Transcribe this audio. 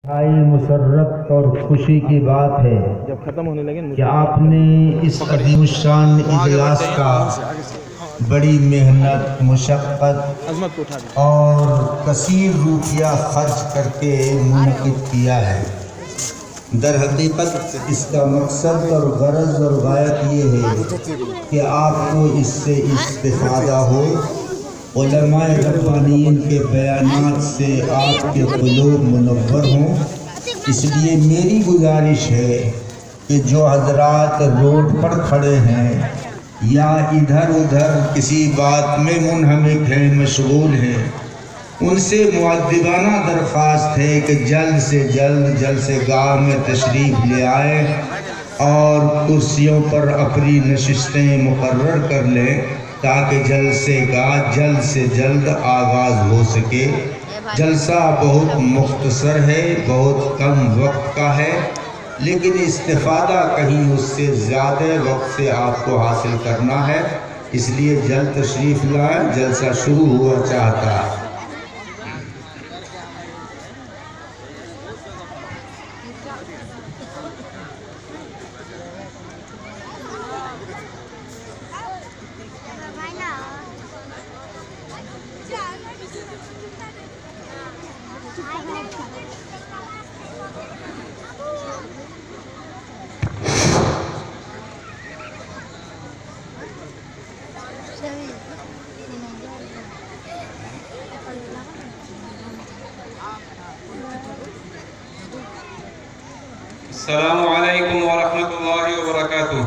भाई मुसर्रत और खुशी की बात है जब खत्म होने लगे कि आपने इस अजीम शान इजलास का बड़ी मेहनत, मुशक्क़त और कसीर रुपया खर्च करके मुनक़िद किया है। दर हकीकत इसका मकसद और गरज और गायत ये है कि आपको इससे इस्तिफ़ादा हो, उलमाए रब्बानीन के बयानात से आपके क़ुलूब मुनव्वर हों। इसलिए मेरी गुजारिश है कि जो हज़रात रोड पर खड़े हैं या इधर उधर किसी बात में मुनहमिक हैं, मशगूल हैं, उनसे मुअद्दिबाना दरख्वास्त है कि जल्द से जल्द जलसेगाह में तशरीफ़ ले आए और कुर्सियों पर अपनी नशिस्तें मुकर्रर कर लें ताकि जलसेगाह जल्द से जल्द आगाज़ हो सके। जलसा बहुत मुख्तसर है, बहुत कम वक्त का है, लेकिन इस्तिफ़ादा कहीं उससे ज़्यादा वक्त से आपको हासिल करना है। इसलिए जल्द तशरीफ़ लाएं, जलसा शुरू हुआ चाहता है। अस्सलामु अलैकुम व रहमतुल्लाहि व बरकातुहू।